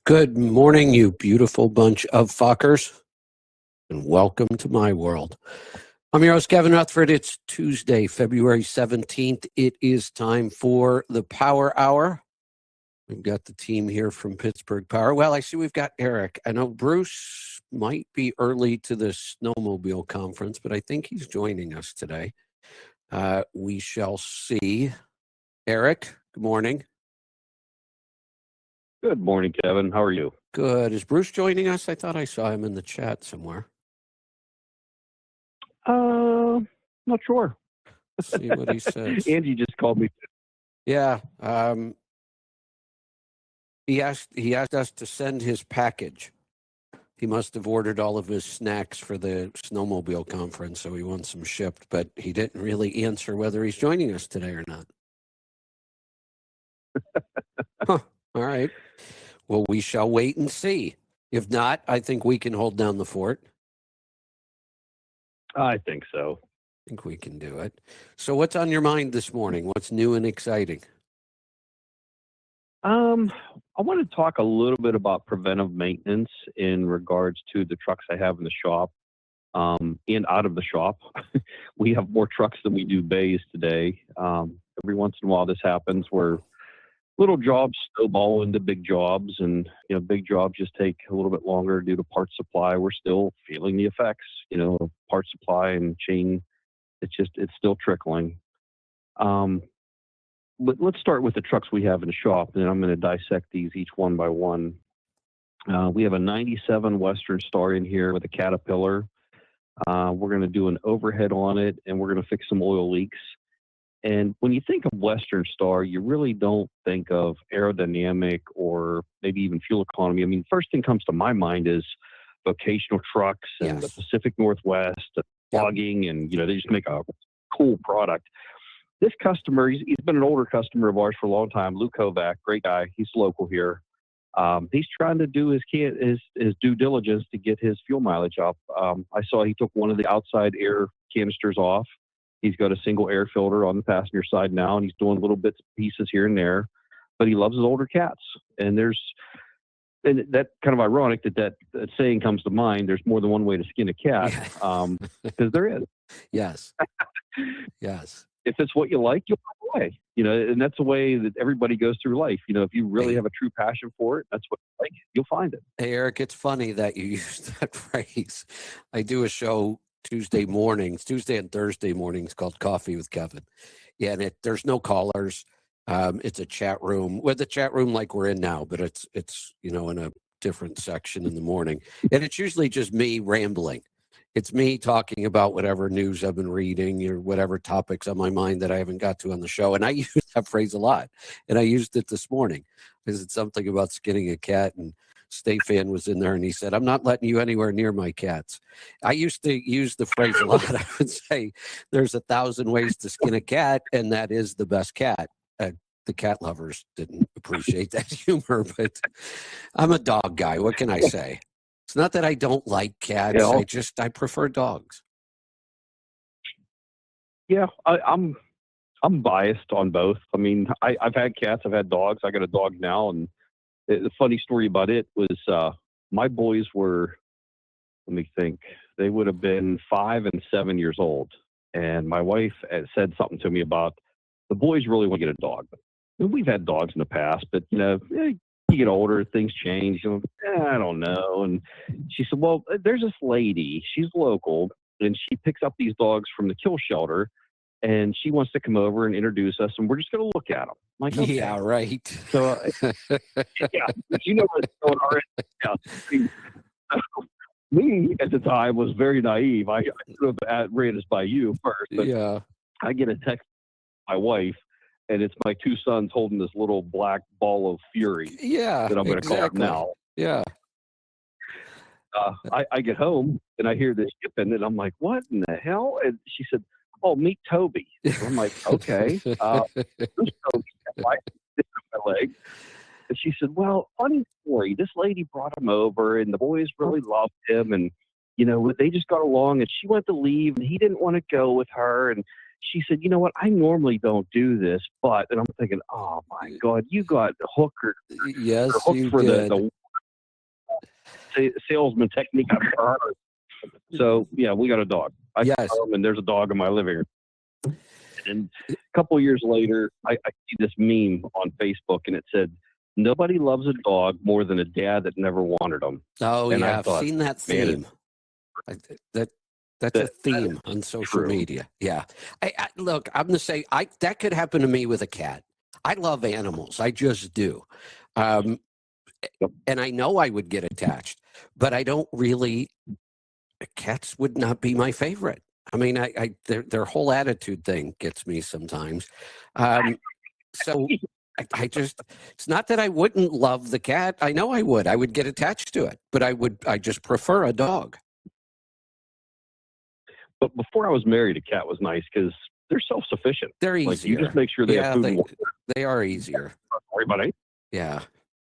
Good morning, you beautiful bunch of fuckers, and welcome to my world. I'm your host, Kevin Rutherford. It's Tuesday, February 17th. It is time for the Power Hour. We've got the team here from Pittsburgh Power. Well, I see we've got Eric. I know Bruce might be early to the snowmobile conference, but I think he's joining us today. We shall see. Eric, good morning. Good morning, Kevin. How are you? Good. Is Bruce joining us? I thought I saw him in the chat somewhere. Not sure. Let's see what he says. Angie just called me. Yeah. He asked us to send his package. He must have ordered all of his snacks for the snowmobile conference, so he wants them shipped, but he didn't really answer whether he's joining us today or not. Huh. All right. Well, we shall wait and see. If not, I think we can hold down the fort. I think so. I think we can do it. So what's on your mind this morning? What's new and exciting? I want to talk a little bit about preventive maintenance in regards to the trucks I have in the shop, and out of the shop. We have more trucks than we do bays today. Every once in a while this happens where little jobs snowball into big jobs, and big jobs just take a little bit longer due to part supply. We're still feeling the effects, of part supply and chain. It's still trickling. But let's start with the trucks we have in the shop, and then I'm going to dissect these each one by one. We have a 97 Western Star in here with a Caterpillar. We're going to do an overhead on it, and we're going to fix some oil leaks. And when you think of Western Star, you really don't think of aerodynamic or maybe even fuel economy. I mean, first thing comes to my mind is vocational trucks and the Pacific Northwest, logging, and they just make a cool product. This customer, he's been an older customer of ours for a long time. Lou Kovac, great guy. He's local here. He's trying to do his due diligence to get his fuel mileage up. I saw he took one of the outside air canisters off. He's got a single air filter on the passenger side now, and he's doing little bits and pieces here and there. But he loves his older cats. And that kind of ironic that saying comes to mind. There's more than one way to skin a cat, because there is. Yes. Yes. If it's what you like, you'll find a way. And that's the way that everybody goes through life. If you really have a true passion for it, that's what you like, you'll find it. Hey, Eric, it's funny that you use that phrase. I do a show Tuesday and Thursday mornings called Coffee with Kevin. Yeah, and there's no callers. It's a chat room. With the chat room like we're in now, but it's in a different section in the morning. And it's usually just me rambling. It's me talking about whatever news I've been reading or whatever topics on my mind that I haven't got to on the show. And I use that phrase a lot. And I used it this morning because it's something about skinning a cat, and Stefan was in there and he said, "I'm not letting you anywhere near my cats." I used to use the phrase a lot. I would say there's 1,000 ways to skin a cat, and that is the best cat. The cat lovers didn't appreciate that humor, but I'm a dog guy. What can I say? It's not that I don't like cats. I prefer dogs. Yeah, I'm biased on both. I mean, I've had cats, I've had dogs. I got a dog now, and the funny story about it was my boys were, let me think, they would have been 5 and 7 years old, and my wife said something to me about the boys really want to get a dog. We've had dogs in the past, but you get older, things change. I don't know. And she said, "Well, there's this lady. She's local, and she picks up these dogs from the kill shelter, and she wants to come over and introduce us, and we're just going to look at them." I'm like, okay. Yeah, right. So, what's going on. Yeah. Me at the time was very naive. I should have ran this by you first. But yeah. I get a text from my wife, and it's my 2 sons holding this little black ball of fury. Yeah, that I'm going to call them now. Yeah. I get home and I hear this yipping, and I'm like, "What in the hell?" And she said, "Oh, meet Toby." I'm like, "Okay." Who's Toby? My leg. And she said, "Well, funny story. This lady brought him over, and the boys really loved him, and they just got along. And she went to leave, and he didn't want to go with her. And she said, you know what? I normally don't do this, but," and I'm thinking, "Oh my God, you got hooked." Yes, hooked you for did. the salesman technique I've heard. So yeah, we got a dog. I Yes. come home and there's a dog in my living room. And a couple years later, I see this meme on Facebook, and it said, "Nobody loves a dog more than a dad that never wanted them." Oh, And yeah, I I've thought, seen that man, theme. That's a that theme is on social true. media. Yeah. Look, I'm going to say that could happen to me with a cat. I love animals. I just do. Um, Yep. and I know I would get attached, but I don't really. Cats would not be my favorite. I mean, their whole attitude thing gets me sometimes. So I just, it's not that I wouldn't love the cat. I know I would. I would get attached to it, but I just prefer a dog. But before I was married, a cat was nice because they're self-sufficient. They're easier. Like, you just make sure they have food and water. They are easier. Don't worry about it. Yeah.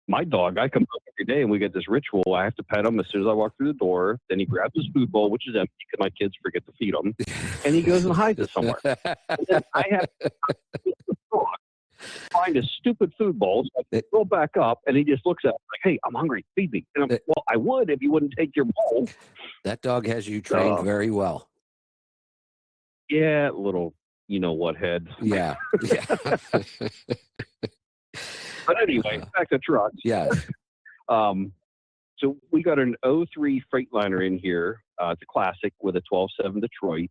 My dog, I come home every day and we get this ritual. I have to pet him as soon as I walk through the door. Then he grabs his food bowl, which is empty because my kids forget to feed him, and he goes and hides it somewhere. And then I have to find a stupid food bowl. So I go back up, and he just looks at me like, "Hey, I'm hungry. Feed me." And I'm like, "Well, I would if you wouldn't take your bowl." That dog has you trained very well. Yeah, little, you know what head. Yeah. Yeah. But anyway, back to trucks. Yes. So we got an '03 Freightliner in here. It's a classic with a 12.7 Detroit.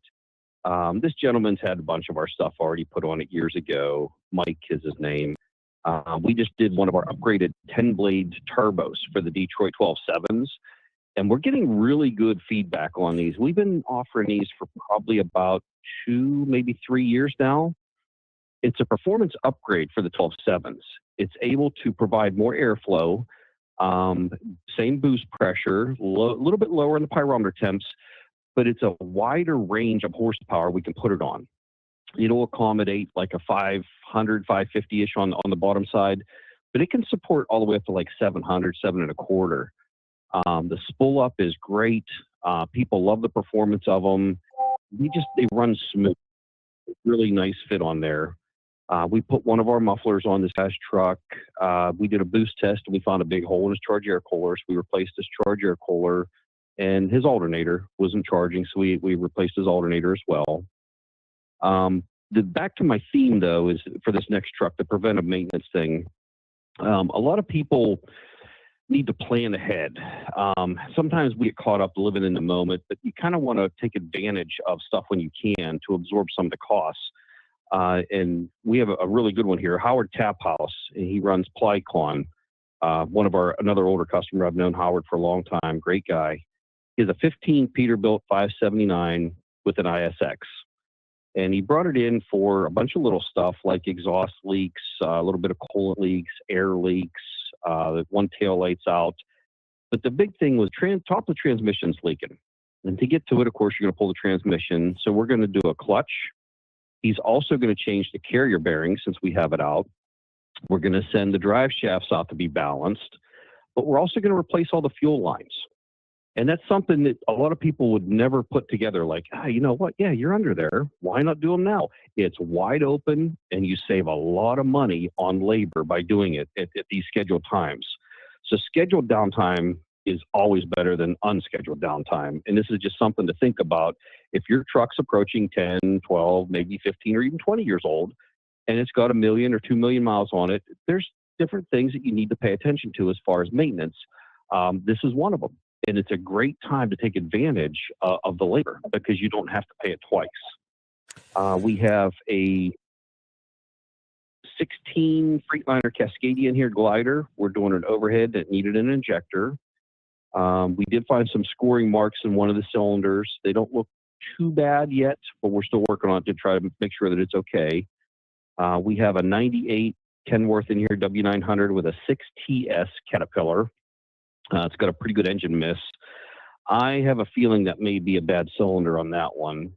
This gentleman's had a bunch of our stuff already put on it years ago. Mike is his name. We just did one of our upgraded 10-blade turbos for the Detroit 12.7s, and we're getting really good feedback on these. We've been offering these for probably about 2, maybe 3 years now. It's a performance upgrade for the 12.7s. It's able to provide more airflow, same boost pressure, a little bit lower in the pyrometer temps, but it's a wider range of horsepower we can put it on. It'll accommodate like a 500, 550-ish on the bottom side, but it can support all the way up to like 700, 7.25. The spool up is great. People love the performance of them. They run smooth. Really nice fit on there. We put one of our mufflers on this past truck. We did a boost test and we found a big hole in his charge air cooler. So we replaced his charge air cooler, and his alternator wasn't charging. So we replaced his alternator as well. Back to my theme though, is for this next truck, the preventive maintenance thing. A lot of people need to plan ahead. Sometimes we get caught up living in the moment, but you kind of want to take advantage of stuff when you can to absorb some of the costs. And we have a really good one here, Howard Taphouse, and he runs Plycon. Another older customer. I've known Howard for a long time. Great guy. He has a 15 Peterbilt 579 with an ISX. And he brought it in for a bunch of little stuff like exhaust leaks, a little bit of coolant leaks, air leaks, one tail light's out. But the big thing was top of the transmission's leaking. And to get to it, of course, you're going to pull the transmission. So we're going to do a clutch. He's also going to change the carrier bearing since we have it out. We're going to send the drive shafts out to be balanced, but we're also going to replace all the fuel lines. And that's something that a lot of people would never put together. Like, you know what? Yeah, you're under there. Why not do them now? It's wide open, and you save a lot of money on labor by doing it at these scheduled times. So scheduled downtime is always better than unscheduled downtime. And this is just something to think about. If your truck's approaching 10, 12, maybe 15 or even 20 years old, and it's got 1 million or 2 million miles on it, there's different things that you need to pay attention to as far as maintenance. This is one of them. And it's a great time to take advantage of the labor because you don't have to pay it twice. We have a 16 Freightliner Cascadian here glider. We're doing an overhead that needed an injector. We did find some scoring marks in one of the cylinders. They don't look too bad yet, but we're still working on it to try to make sure that it's okay. We have a 98 Kenworth in here, W900 with a 6TS Caterpillar. It's got a pretty good engine miss. I have a feeling that may be a bad cylinder on that one.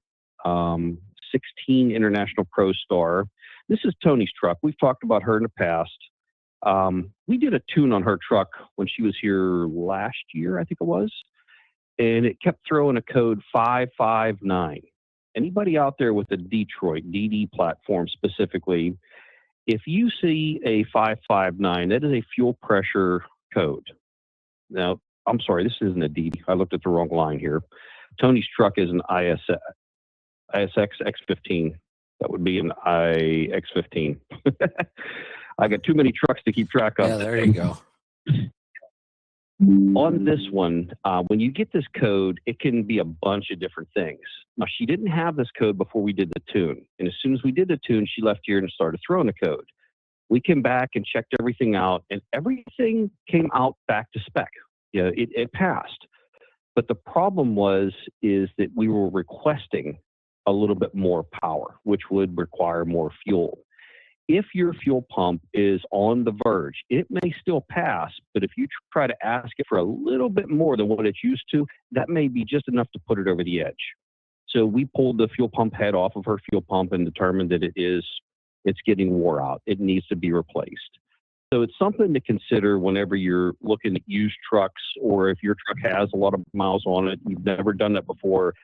16 International Pro Star. This is Tony's truck. We've talked about her in the past. We did a tune on her truck when she was here last year, I think it was, and it kept throwing a code 559. Anybody out there with a Detroit DD platform specifically, if you see a 559, that is a fuel pressure code. Now, I'm sorry, this isn't a DD. I looked at the wrong line here. Tony's truck is an ISX X15. That would be an IX15. I got too many trucks to keep track of. Yeah, there you go. On this one, when you get this code, it can be a bunch of different things. Now, she didn't have this code before we did the tune. And as soon as we did the tune, she left here and started throwing the code. We came back and checked everything out, and everything came out back to spec. Yeah, it passed. But the problem is that we were requesting a little bit more power, which would require more fuel. If your fuel pump is on the verge, it may still pass, but if you try to ask it for a little bit more than what it's used to, that may be just enough to put it over the edge. So we pulled the fuel pump head off of her fuel pump and determined that it's getting wore out. It needs to be replaced. So it's something to consider whenever you're looking at used trucks, or if your truck has a lot of miles on it, you've never done that before,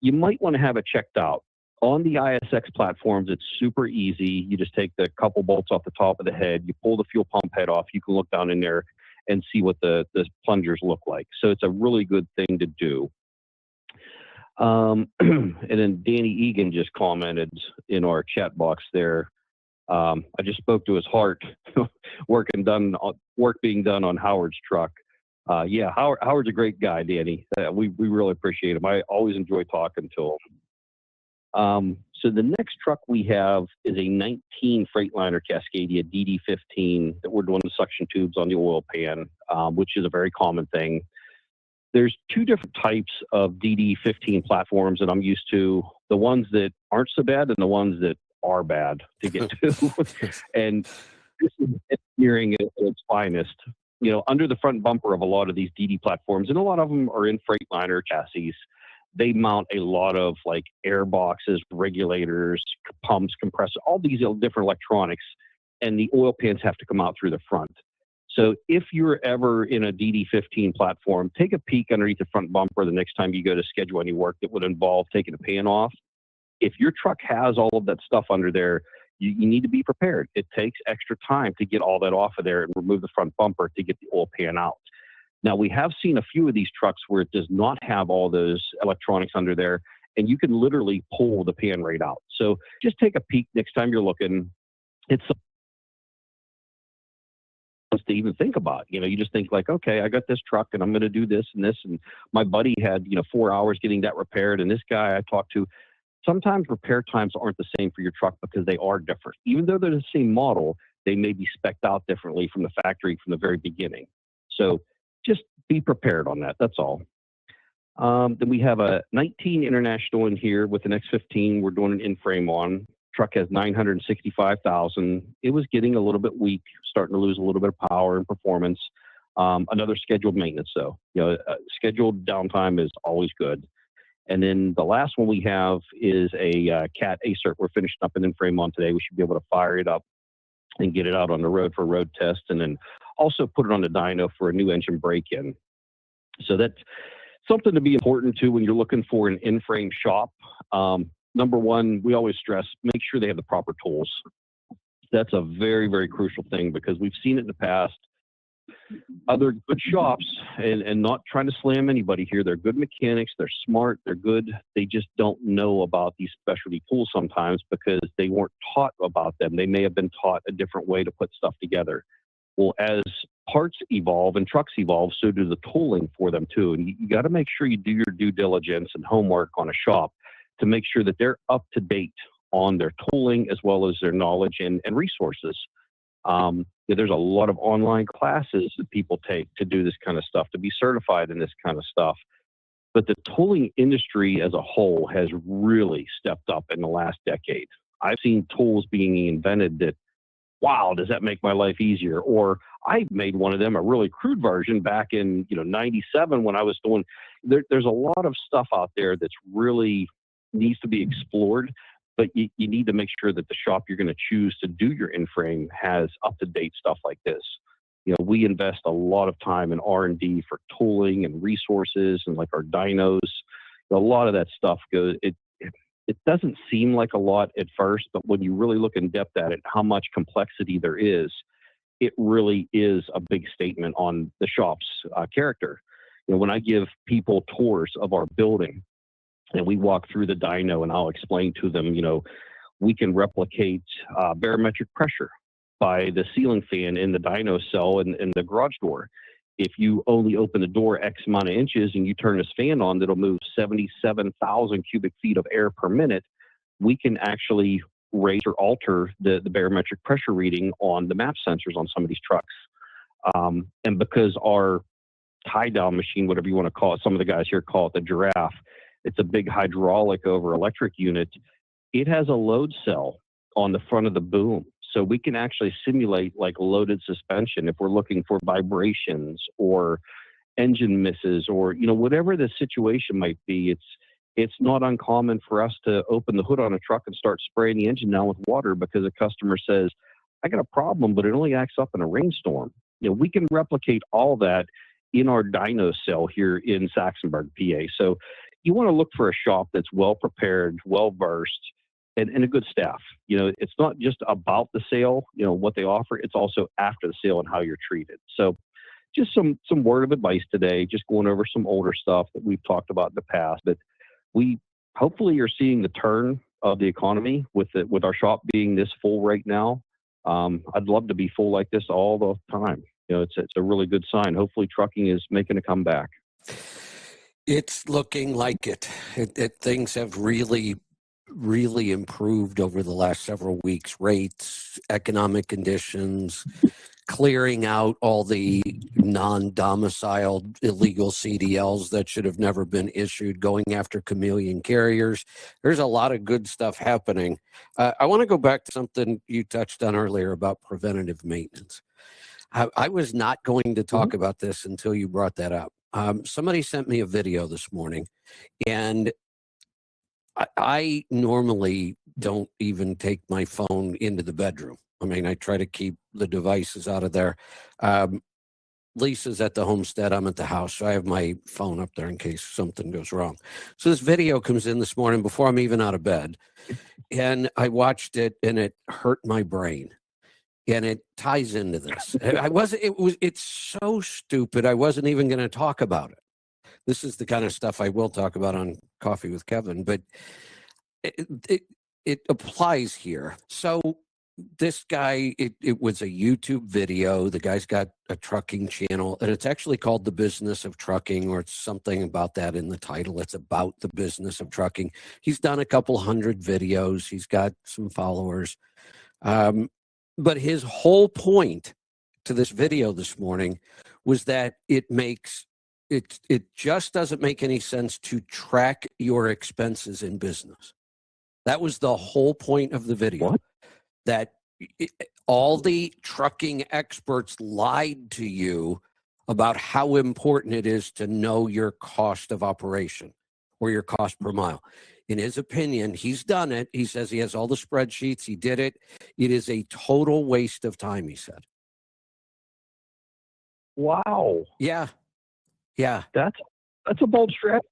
you might want to have it checked out. On the ISX platforms, it's super easy. You just take the couple bolts off the top of the head, you pull the fuel pump head off, you can look down in there and see what the plungers look like. So it's a really good thing to do. And then Danny Egan just commented in our chat box there. I just spoke to his heart. work being done on Howard's truck. Yeah, Howard's a great guy, Danny. We really appreciate him. I always enjoy talking to him. So the next truck we have is a 19 Freightliner Cascadia DD15 that we're doing the suction tubes on the oil pan, which is a very common thing. There's two different types of DD15 platforms that I'm used to, the ones that aren't so bad and the ones that are bad to get to. And this is engineering at its finest. You know, under the front bumper of a lot of these DD platforms, and a lot of them are in Freightliner chassis, they mount a lot of like air boxes, regulators, pumps, compressors, all these different electronics, and the oil pans have to come out through the front. So if you're ever in a DD15 platform, take a peek underneath the front bumper the next time you go to schedule any work that would involve taking a pan off. If your truck has all of that stuff under there, you need to be prepared. It takes extra time to get all that off of there and remove the front bumper to get the oil pan out. Now, we have seen a few of these trucks where it does not have all those electronics under there, and you can literally pull the pan right out. So just take a peek next time you're looking. It's something to even think about. You know, you just think like, okay, I got this truck and I'm going to do this and this. And my buddy had, 4 hours getting that repaired. And this guy I talked to, sometimes repair times aren't the same for your truck because they are different. Even though they're the same model, they may be spec'd out differently from the factory from the very beginning. So just be prepared on that. That's all. Then we have a 19 International in here with an X15. We're doing an in-frame on. Truck has 965,000. It was getting a little bit weak, starting to lose a little bit of power and performance. Another scheduled maintenance, though. Scheduled downtime is always good. And then the last one we have is a Cat A-Cert. We're finishing up an in-frame on today. We should be able to fire it up and get it out on the road for a road test, and then also put it on the dyno for a new engine break-in. So that's something to be important to when you're looking for an in-frame shop. Number one, we always stress, make sure they have the proper tools. That's a very, very crucial thing because we've seen it in the past. Other good shops, and not trying to slam anybody here, they're good mechanics, they're smart, they're good. They just don't know about these specialty tools sometimes because they weren't taught about them. They may have been taught a different way to put stuff together. Well, as parts evolve and trucks evolve, so do the tooling for them too. And you got to make sure you do your due diligence and homework on a shop to make sure that they're up to date on their tooling as well as their knowledge and resources. There's a lot of online classes that people take to do this kind of stuff, to be certified in this kind of stuff. But the tooling industry as a whole has really stepped up in the last decade. I've seen tools being invented that, wow, does that make my life easier? Or I made one of them, a really crude version back in 97 when I was doing, there's a lot of stuff out there that's really needs to be explored. But you need to make sure that the shop you're going to choose to do your in-frame has up-to-date stuff like this. We invest a lot of time in R&D for tooling and resources and like our dynos. A lot of that stuff goes, it doesn't seem like a lot at first, but when you really look in depth at it, how much complexity there is, it really is a big statement on the shop's character. when I give people tours of our building and we walk through the dyno, and I'll explain to them, we can replicate barometric pressure by the ceiling fan in the dyno cell and the garage door. If you only open the door X amount of inches and you turn this fan on, that'll move 77,000 cubic feet of air per minute. We can actually raise or alter the barometric pressure reading on the map sensors on some of these trucks. And because our tie down machine, whatever you want to call it, some of the guys here call it the giraffe, it's a big hydraulic over electric unit. It has a load cell on the front of the boom. So we can actually simulate like loaded suspension if we're looking for vibrations or engine misses or, whatever the situation might be. It's not uncommon for us to open the hood on a truck and start spraying the engine down with water because a customer says, I got a problem, but it only acts up in a rainstorm. We can replicate all that in our dyno cell here in Saxonburg, PA. So you want to look for a shop that's well prepared, well versed, and a good staff. It's not just about the sale, what they offer. It's also after the sale and how you're treated. So just some word of advice today, just going over some older stuff that we've talked about in the past. But we hopefully are seeing the turn of the economy with our shop being this full right now. I'd love to be full like this all the time. It's a really good sign. Hopefully trucking is making a comeback. It's looking like it. Things have really improved over the last several weeks. Rates, economic conditions, clearing out all the non-domiciled illegal CDLs that should have never been issued, going after chameleon carriers. There's a lot of good stuff happening. I want to go back to something you touched on earlier about preventative maintenance. I was not going to talk about this until you brought that up. Somebody sent me a video this morning, and I normally don't even take my phone into the bedroom. I mean, I try to keep the devices out of there. Lisa's at the homestead. I'm at the house. So I have my phone up there in case something goes wrong. So this video comes in this morning before I'm even out of bed. And I watched it and it hurt my brain. And it ties into this. It's so stupid. I wasn't even going to talk about it. This is the kind of stuff I will talk about on Coffee with Kevin, but it applies here. So this guy, it was a YouTube video. The guy's got a trucking channel, and it's actually called The Business of Trucking, or it's something about that in the title. It's about the business of trucking. He's done a couple hundred videos. He's got some followers. But his whole point to this video this morning was that it just doesn't make any sense to track your expenses in business. That was the whole point of the video. What? That all the trucking experts lied to you about how important it is to know your cost of operation or your cost per mile. In his opinion, he's done it. He says he has all the spreadsheets. He did it. It is a total waste of time, he said. Wow. Yeah. That's a bold stretch.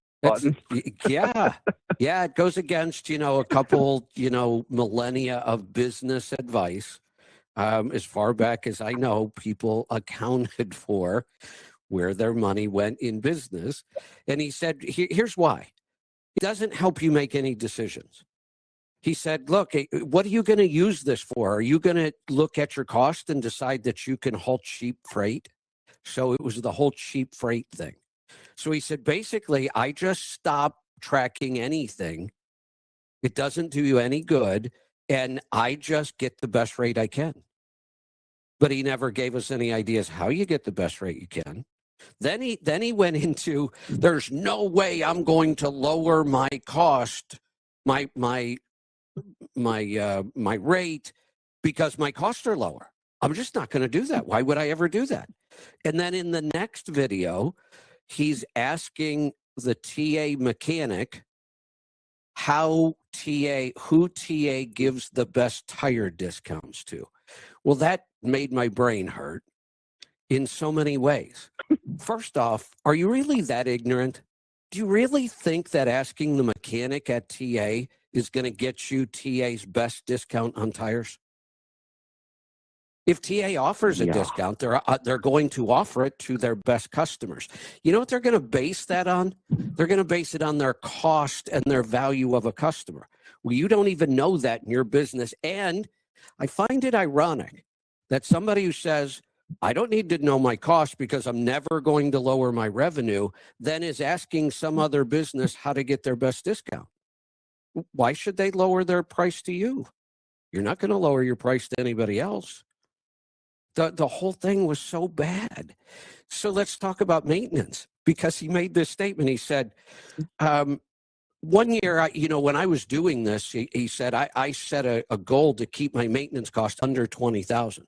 Yeah. It goes against, a couple, millennia of business advice. As far back as I know, people accounted for where their money went in business. And he said, here's why. It doesn't help you make any decisions. He said, look, what are you going to use this for? Are you going to look at your cost and decide that you can haul cheap freight? So it was the whole cheap freight thing. So he said, basically, I just stopped tracking anything. It doesn't do you any good. And I just get the best rate I can. But he never gave us any ideas how you get the best rate you can. Then he went into, there's no way I'm going to lower my cost, my rate, because my costs are lower. I'm just not going to do that. Why would I ever do that? And then in the next video, he's asking the TA mechanic who TA gives the best tire discounts to. Well, that made my brain hurt in so many ways. First off, are you really that ignorant? Do you really think that asking the mechanic at TA is going to get you TA's best discount on tires? If TA offers a Yeah. discount, they're going to offer it to their best customers. You know what they're going to base that on? They're going to base it on their cost and their value of a customer. Well, you don't even know that in your business. And I find it ironic that somebody who says, I don't need to know my cost because I'm never going to lower my revenue, then is asking some other business how to get their best discount. Why should they lower their price to you? You're not going to lower your price to anybody else. The whole thing was so bad. So let's talk about maintenance, because he made this statement. He said, one year, when I was doing this, he said, I set a goal to keep my maintenance cost under $20,000.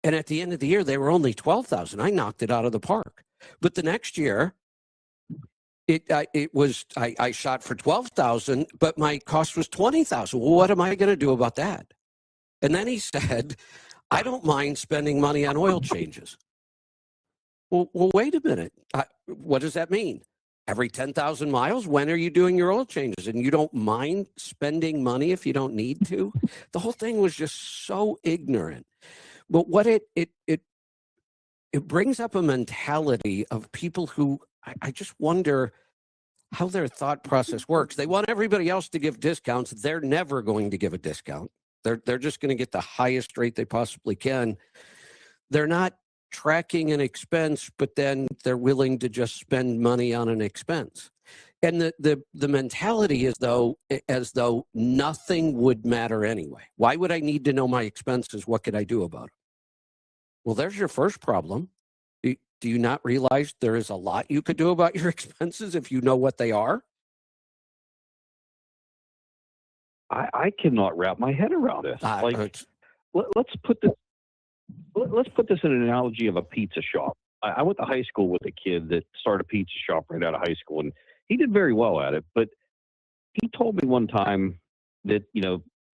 And at the end of the year, they were only $12,000. I knocked it out of the park. But the next year, I shot for $12,000, but my cost was $20,000. Well, what am I going to do about that? And then he said, I don't mind spending money on oil changes. Well, wait a minute. What does that mean? Every 10,000 miles? When are you doing your oil changes? And you don't mind spending money if you don't need to? The whole thing was just so ignorant. But what it brings up a mentality of people who I just wonder how their thought process works. They want everybody else to give discounts. They're never going to give a discount. They're just going to get the highest rate they possibly can. They're not tracking an expense, but then they're willing to just spend money on an expense. And the mentality is as though nothing would matter anyway. Why would I need to know my expenses? What could I do about it? Well, there's your first problem. Do you not realize there is a lot you could do about your expenses if you know what they are? I cannot wrap my head around this. Let's put this in an analogy of a pizza shop. I went to high school with a kid that started a pizza shop right out of high school, and he did very well at it. But he told me one time that,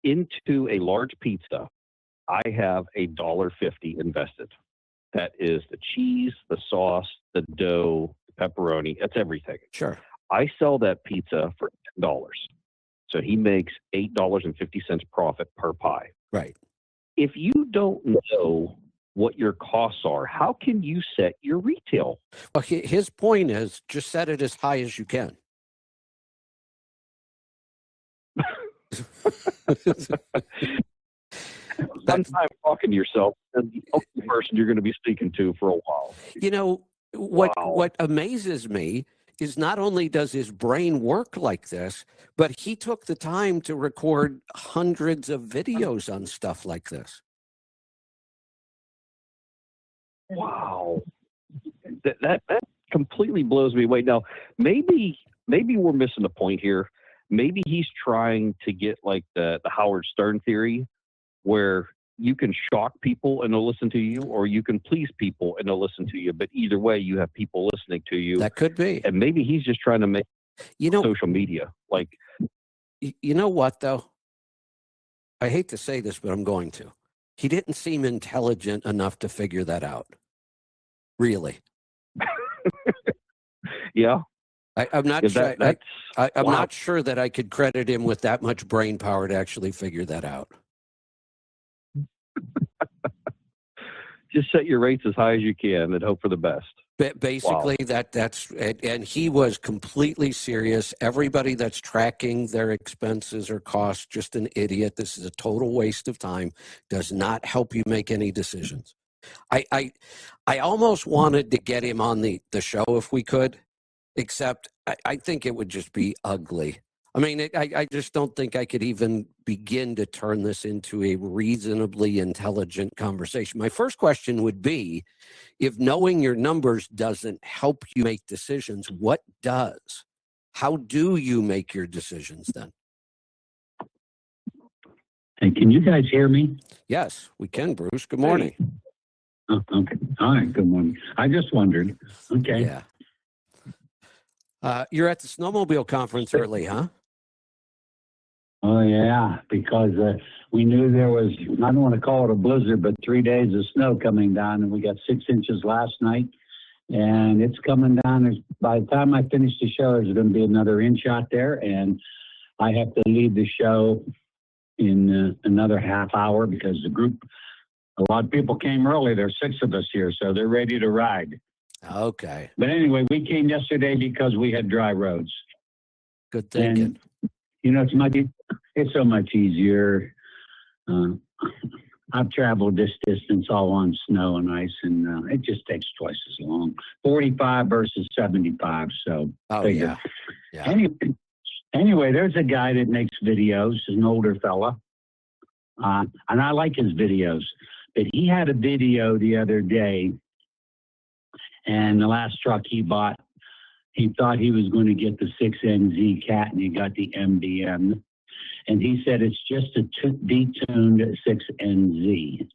into a large pizza, I have $1.50 invested. That is the cheese, the sauce, the dough, the pepperoni. That's everything. Sure. I sell that pizza for $10. So he makes $8.50 profit per pie. Right. If you don't know what your costs are, how can you set your retail? Well, his point is just set it as high as you can. Sometimes talking to yourself is the only person you're going to be speaking to for a while. What amazes me is not only does his brain work like this, but he took the time to record hundreds of videos on stuff like this. Wow. That completely blows me away. Now, maybe we're missing a point here. Maybe he's trying to get like the Howard Stern theory, where you can shock people and they'll listen to you, or you can please people and they'll listen to you. But either way, you have people listening to you. That could be. And maybe he's just trying to make social media. Like, you know what, though? I hate to say this, but I'm going to. He didn't seem intelligent enough to figure that out. Really. Yeah. I'm not sure. I'm not sure that I could credit him with that much brain power to actually figure that out. Just set your rates as high as you can and hope for the best. Basically, that's and he was completely serious. Everybody that's tracking their expenses or costs, just an idiot. This is a total waste of time. Does not help you make any decisions. I almost wanted to get him on the show if we could, except I think it would just be ugly. I mean, I just don't think I could even begin to turn this into a reasonably intelligent conversation. My first question would be, if knowing your numbers doesn't help you make decisions, what does? How do you make your decisions then? Hey, can you guys hear me? Yes, we can, Bruce. Good morning. Oh, okay. All right. Good morning. I just wondered. Okay. Yeah. You're at the snowmobile conference early, huh? Oh, yeah, because we knew there was, I don't want to call it a blizzard, but 3 days of snow coming down, and we got 6 inches last night, and it's coming down. By the time I finish the show, there's going to be another inch out there, and I have to leave the show in another half hour because the group A lot of people came early. There's 6 of us here, so they're ready to ride. Okay. But anyway, we came yesterday because we had dry roads. Good thinking. And, you know, it's so much easier. I've traveled this distance all on snow and ice, and it just takes twice as long. 45 versus 75. So, yeah. Anyway, there's a guy that makes videos, an older fella, and I like his videos. But he had a video the other day, and the last truck he bought, he thought he was going to get the 6NZ Cat, and he got the MBM. And he said it's just a detuned 6NZ.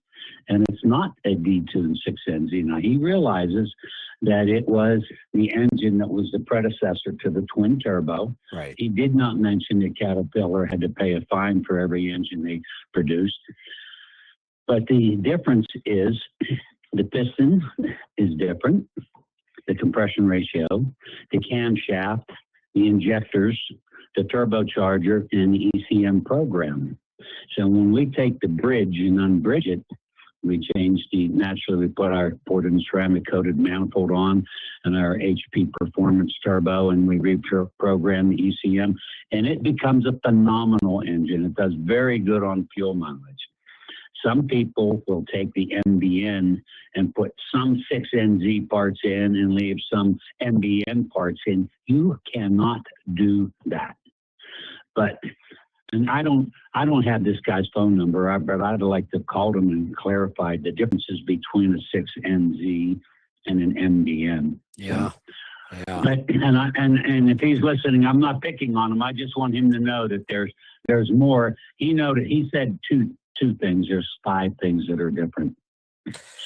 And it's not a detuned 6NZ. Now, he realizes that it was the engine that was the predecessor to the twin turbo. Right. He did not mention that Caterpillar had to pay a fine for every engine they produced. But the difference is the piston is different, the compression ratio, the camshaft, the injectors, the turbocharger, and the ECM program. So when we take the bridge and unbridge it, we naturally put our ported and ceramic coated manifold on and our HP Performance Turbo, and we reprogram the ECM, and it becomes a phenomenal engine. It does very good on fuel mileage. Some people will take the MBN and put some 6NZ parts in and leave some MBN parts in. You cannot do that. And I don't have this guy's phone number, but I'd like to call him and clarify the differences between a 6NZ and an MBN. Yeah. So, Yeah. but, and if he's listening, I'm not picking on him. I just want him to know that there's more. He said two things. There's 5 things that are different.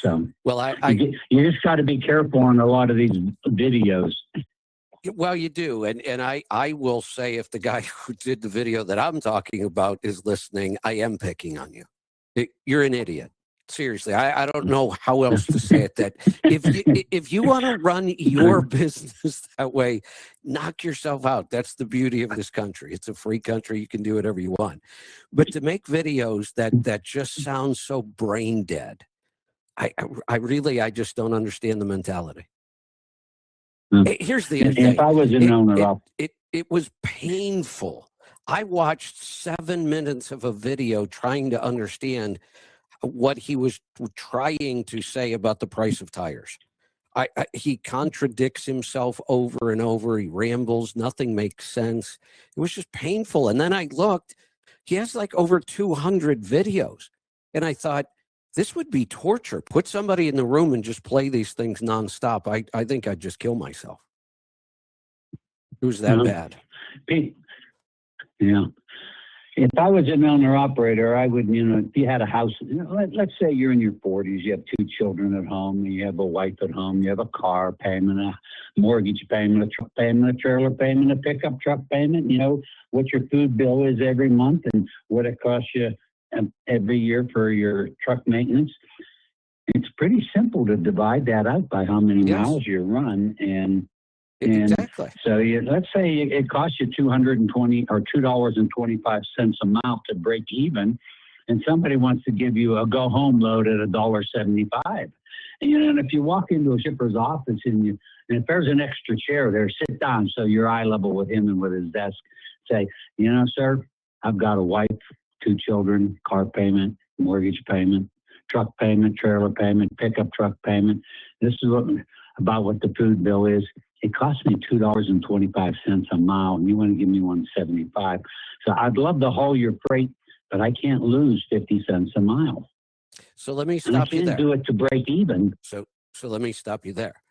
So, well, you just got to be careful on a lot of these videos. Well, you do. And I will say, if the guy who did the video that I'm talking about is listening, I am picking on you. You're an idiot. Seriously. I don't know how else to say it. That if you want to run your business that way, knock yourself out. That's the beauty of this country. It's a free country. You can do whatever you want. But to make videos that just sound so brain dead, I just don't understand the mentality. Here's the other thing. If I was an owner, it was painful. I watched 7 minutes of a video trying to understand what he was trying to say about the price of tires. He contradicts himself over and over. He rambles. Nothing makes sense. It was just painful. And then I looked. He has like over 200 videos. And I thought, this would be torture. Put somebody in the room and just play these things nonstop. I think I'd just kill myself. It was that bad. Yeah. If I was an owner-operator, I would, if you had a house, let's say you're in your 40s, you have 2 children at home, you have a wife at home, you have a car payment, a mortgage payment, a truck payment, a trailer payment, a pickup truck payment, what your food bill is every month and what it costs you every year for your truck maintenance. It's pretty simple to divide that out by how many miles you run, and exactly. So let's say it costs you $220 or $2.25 a mile to break even, and somebody wants to give you a go home load at $1.75. And if you walk into a shipper's office and if there's an extra chair there, sit down so you're eye level with him and with his desk. Say, sir, I've got a wife, 2 children, car payment, mortgage payment, truck payment, trailer payment, pickup truck payment. This is about what the food bill is. It costs me $2.25 a mile, and you want to give me $1.75. So I'd love to haul your freight, but I can't lose 50 cents a mile. So let me stop you there. I can't do it to break even. So let me stop you there,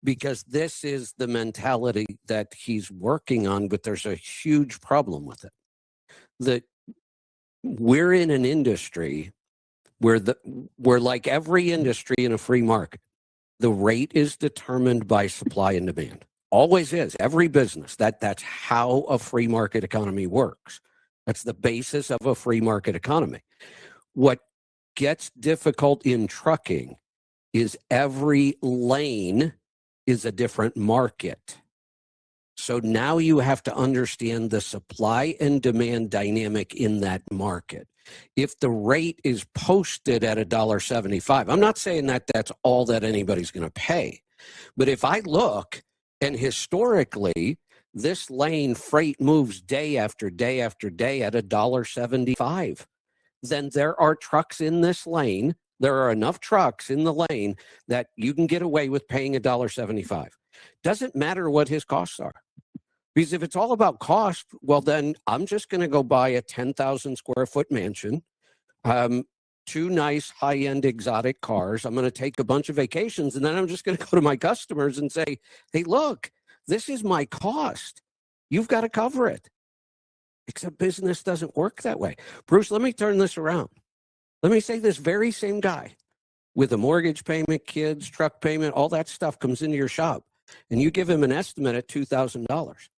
because this is the mentality that he's working on, but there's a huge problem with it. We're in an industry where like every industry in a free market, the rate is determined by supply and demand. Always is. Every business. That's how a free market economy works. That's the basis of a free market economy. What gets difficult in trucking is every lane is a different market. So now you have to understand the supply and demand dynamic in that market. If the rate is posted at $1.75, I'm not saying that that's all that anybody's going to pay. But if I look, and historically, this lane freight moves day after day after day at $1.75, then there are trucks in this lane. There are enough trucks in the lane that you can get away with paying $1.75. Doesn't matter what his costs are. Because if it's all about cost, well, then I'm just going to go buy a 10,000 square foot mansion, 2 nice high-end exotic cars. I'm going to take a bunch of vacations, and then I'm just going to go to my customers and say, hey, look, this is my cost. You've got to cover it. Except business doesn't work that way. Bruce, let me turn this around. Let me say this very same guy with a mortgage payment, kids, truck payment, all that stuff comes into your shop, and you give him an estimate at $2,000.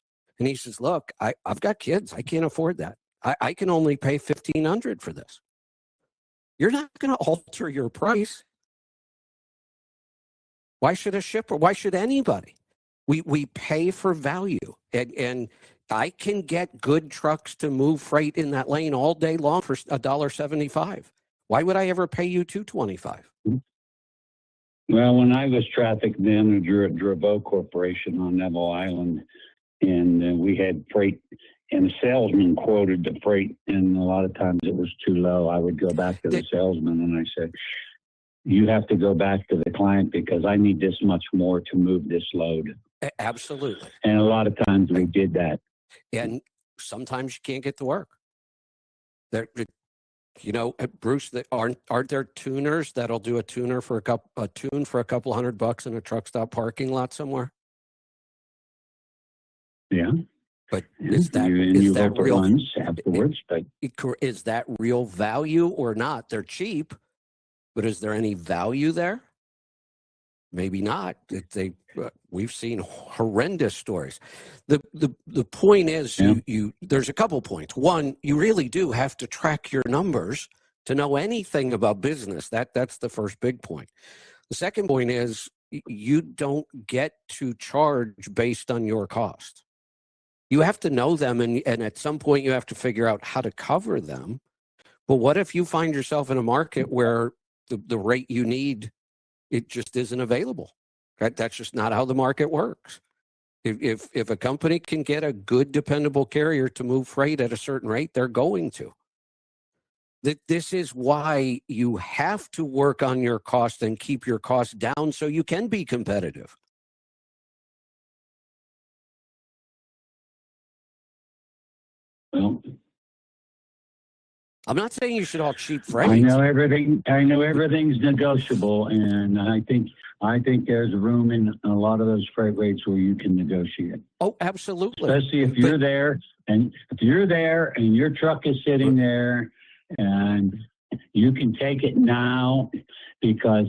And he says, look, I've got kids. I can't afford that. I can only pay $1,500 for this. You're not going to alter your price. Why should a shipper? Why should anybody? We pay for value. And I can get good trucks to move freight in that lane all day long for $1.75. Why would I ever pay you $2.25? Well, when I was traffic manager at Draveau Corporation on Neville Island, and we had freight, and the salesman quoted the freight, and a lot of times it was too low. I would go back to the salesman and I said, you have to go back to the client because I need this much more to move this load. Absolutely. And a lot of times we did that. And sometimes you can't get to work. There, you know, Bruce, aren't there tuners that'll do a tune for a couple $100 in a truck stop parking lot somewhere? Yeah. But is that real afterwards? But is that real value or not? They're cheap, but is there any value there? Maybe not. We've seen horrendous stories. The point is, there's a couple points. One, you really do have to track your numbers to know anything about business. That's the first big point. The second point is you don't get to charge based on your cost. You have to know them, and at some point you have to figure out how to cover them. But what if you find yourself in a market where the rate you need, it just isn't available? Right? That's just not how the market works. If a company can get a good, dependable carrier to move freight at a certain rate, they're going to. This is why you have to work on your cost and keep your costs down so you can be competitive. Well, I'm not saying you should all cheap freight. I know everything's negotiable, and I think there's room in a lot of those freight rates where you can negotiate. Oh, absolutely. Especially if you're there, and your truck is sitting there, and you can take it now, because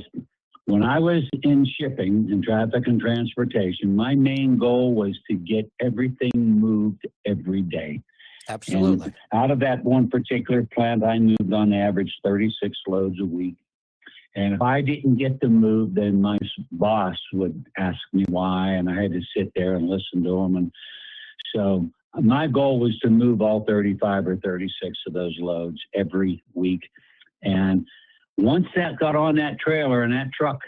when I was in shipping and traffic and transportation, my main goal was to get everything moved every day. Absolutely. And out of that one particular plant, I moved on average 36 loads a week. And if I didn't get them moved, then my boss would ask me why, and I had to sit there and listen to him. And so my goal was to move all 35 or 36 of those loads every week. And once that got on that trailer and that truck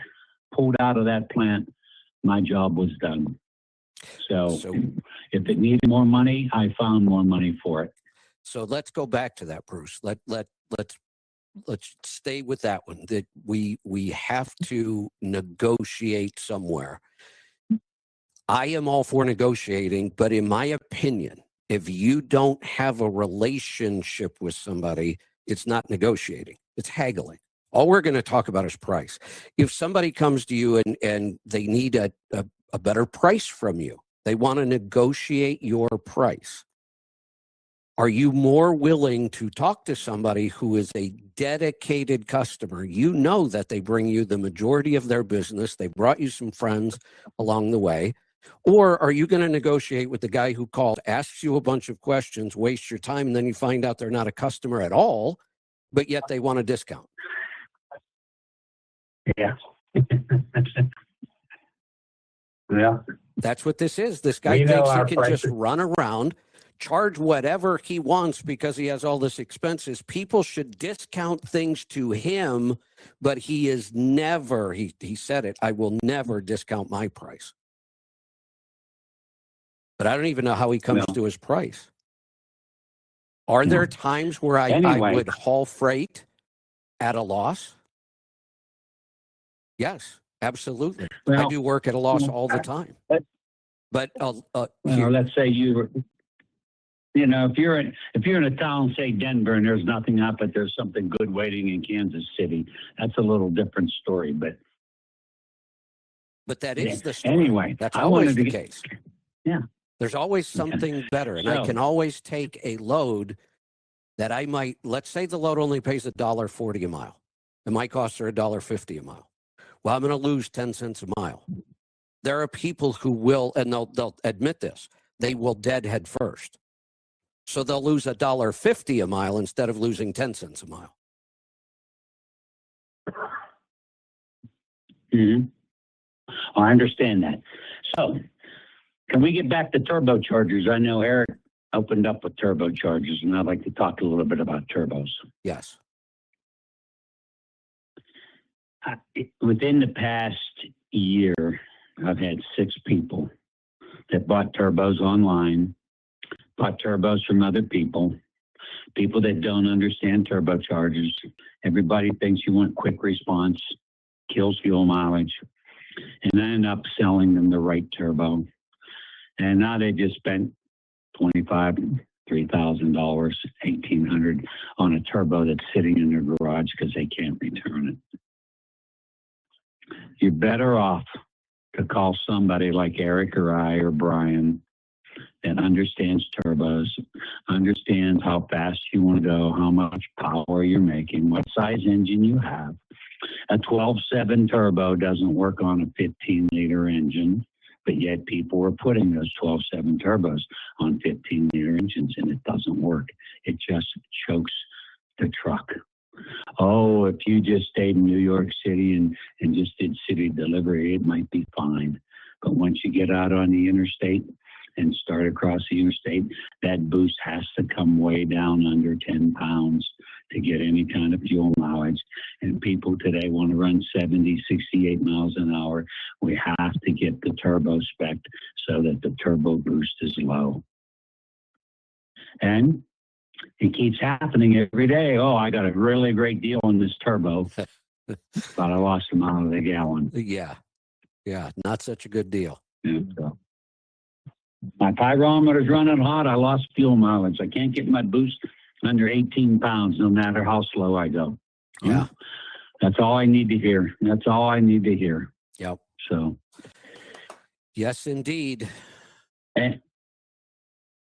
pulled out of that plant, my job was done. So if it needed more money, I found more money for it. So let's go back to that, Bruce. Let's stay with that one. That we have to negotiate somewhere. I am all for negotiating, but in my opinion, if you don't have a relationship with somebody, it's not negotiating. It's haggling. All we're going to talk about is price. If somebody comes to you and they need a better price from you, they want to negotiate your price, are you more willing to talk to somebody who is a dedicated customer? You know that they bring you the majority of their business. They brought you some friends along the way. Or are you going to negotiate with the guy who called, asks you a bunch of questions, wastes your time, and then you find out they're not a customer at all, but yet they want a discount? Yeah. Yeah. That's what this is. This guy We know thinks he our can prices. just run around, charge whatever he wants because he has all this expenses. People should discount things to him, but he is never, he said it, I will never discount my price. But I don't even know how he comes Well, to his price. Are yeah. there times where I Anyway. would haul freight at a loss? Yes, absolutely. I Well, do work at a loss well, all the time. But well, let's say you know, if you're in a town, say Denver, and there's nothing up, but there's something good waiting in Kansas City, that's a little different story. But that is the story. anyway, That's I always wanted the to case. Yeah. There's always something better, and I So- can always take a load that I might. Let's say the load only pays $1.40 a mile, and my costs are $1.50 a mile. Well, I'm going to lose 10 cents a mile. There are people who will, and they'll admit this, they will deadhead first. So they'll lose $1.50 a mile instead of losing 10 cents a mile. Mm-hmm. I understand that. So, can we get back to turbochargers? I know Eric opened up with turbochargers, and I'd like to talk a little bit about turbos. Yes. Within the past year, I've had 6 people that bought turbos online, bought turbos from other people that don't understand turbochargers. Everybody thinks you want quick response, kills fuel mileage, and I end up selling them the right turbo. And now they just spent $2,500, $3,000, $1,800 on a turbo that's sitting in their garage because they can't return it. You're better off to call somebody like Eric or I or Brian that understands turbos, understands how fast you want to go, how much power you're making, what size engine you have. A 12.7 turbo doesn't work on a 15-liter engine, but yet people are putting those 12.7 turbos on 15-liter engines, and it doesn't work. It just chokes the truck. Oh, if you just stayed in New York City and just did city delivery, it might be fine. But once you get out on the interstate and start across the interstate, that boost has to come way down under 10 pounds to get any kind of fuel mileage. And people today want to run 70, 68 miles an hour. We have to get the turbo spec so that the turbo boost is low. And it keeps happening every day. Oh, I got a really great deal on this turbo, but I lost a mile of the gallon. Yeah. Yeah. Not such a good deal. Yeah, so. My pyrometer's running hot. I lost fuel mileage. I can't get my boost under 18 pounds, no matter how slow I go. Yeah. That's all I need to hear. That's all I need to hear. Yep. So. Yes, indeed. And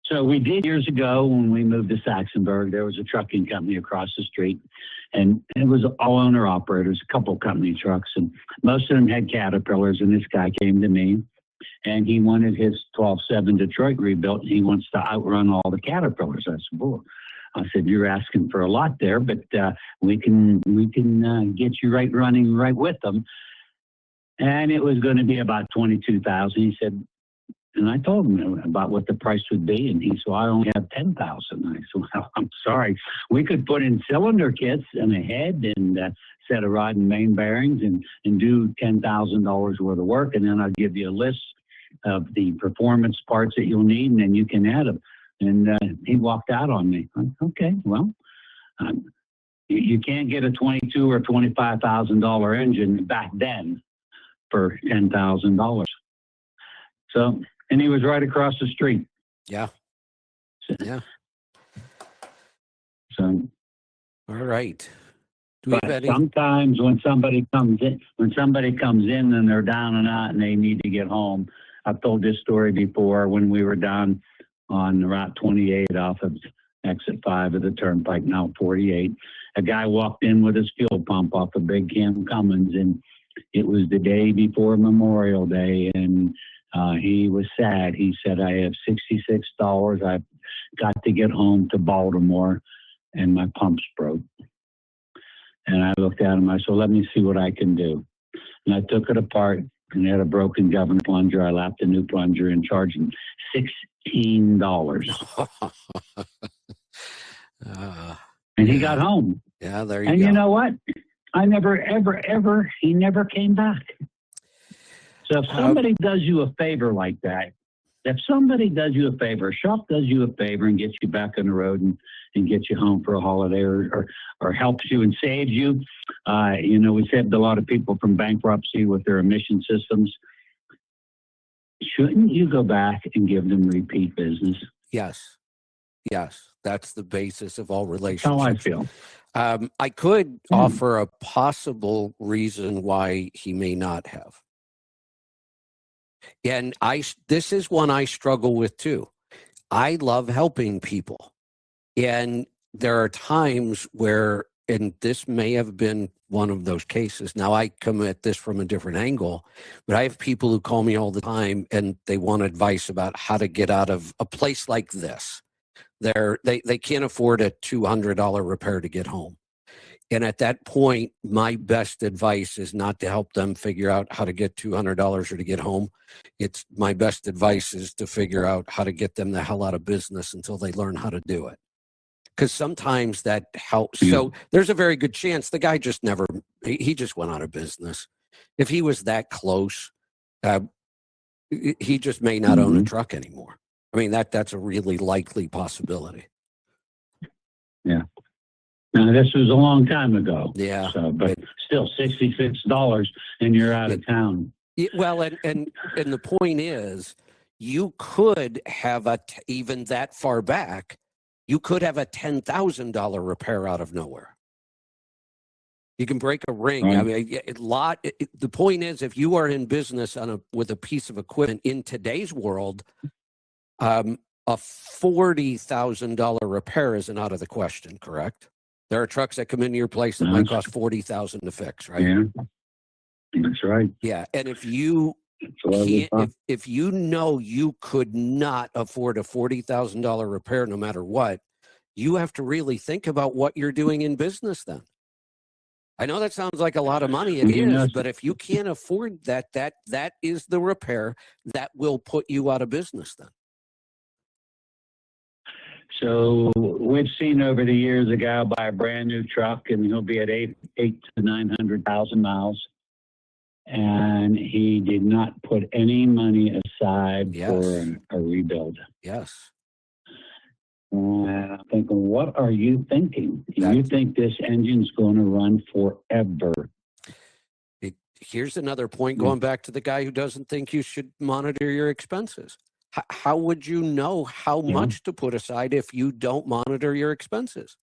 so we did years ago when we moved to Saxonburg. There was a trucking company across the street, and it was all owner operators, a couple company trucks, and most of them had Caterpillars. And this guy came to me, and he wanted his 12.7 Detroit rebuilt, and he wants to outrun all the Caterpillars. I said, "Boy," I said, "You're asking for a lot there, but we can get you running right with them." And it was going to be about $22,000. He said. And I told him about what the price would be, and he said, "I only have $10,000. I said, "Well, I'm sorry. We could put in cylinder kits and a head and set of rod and main bearings and do $10,000 worth of work, and then I'll give you a list of the performance parts that you'll need, and then you can add them." And he walked out on me. I said, "Okay, well, you can't get a $22,000 or $25,000 engine back then for $10,000." So. And he was right across the street. Yeah. Yeah. So. All right. Do we have any? Sometimes when somebody comes in and they're down and out and they need to get home, I've told this story before when we were down on Route 28 off of exit 5 of the Turnpike, now 48. A guy walked in with his fuel pump off of Big Cam Cummins, and it was the day before Memorial Day, and he was sad. He said, "I have $66. I've got to get home to Baltimore, and my pump's broke." And I looked at him. I said, "Let me see what I can do." And I took it apart, and they had a broken governor plunger. I lapped a new plunger and charged them $16. And he got home. Yeah, there you and go. You know what? I never, ever, he never came back. So if somebody does you a favor like that, if somebody does you a favor, a shop does you a favor and gets you back on the road and gets you home for a holiday or helps you and saves you, we saved a lot of people from bankruptcy with their emission systems. Shouldn't you go back and give them repeat business? Yes. Yes. That's the basis of all relationships. That's how I feel. I could offer a possible reason why he may not have. And this is one I struggle with too. I love helping people. And there are times where, and this may have been one of those cases. Now I come at this from a different angle, but I have people who call me all the time and they want advice about how to get out of a place like this. They can't afford a $200 repair to get home. And at that point, my best advice is not to help them figure out how to get $200 or to get home. It's my best advice is to figure out how to get them the hell out of business until they learn how to do it. Because sometimes that helps. So there's a very good chance the guy just he just went out of business. If he was that close, he just may not own a truck anymore. I mean, that's a really likely possibility. Yeah. Now, this was a long time ago. Yeah. So, but still $66 and you're out of town. Yeah, well, and the point is, you could have even that far back, you could have a $10,000 repair out of nowhere. You can break a ring. Right. I mean, the point is, if you are in business with a piece of equipment in today's world, a $40,000 repair isn't out of the question, correct? There are trucks that come into your place that might cost $40,000 to fix, right? Yeah, that's right. Yeah, and if you if you know you could not afford a $40,000 repair no matter what, you have to really think about what you're doing in business then. I know that sounds like a lot of money. It is, but if you can't afford that is the repair that will put you out of business then. So we've seen over the years a guy buy a brand new truck and he'll be at 800,000 to 900,000 miles. And he did not put any money aside for a rebuild. Yes. And I'm thinking, what are you thinking? You think this engine's going to run forever? Here's another point going back to the guy who doesn't think you should monitor your expenses. How would you know how much to put aside if you don't monitor your expenses?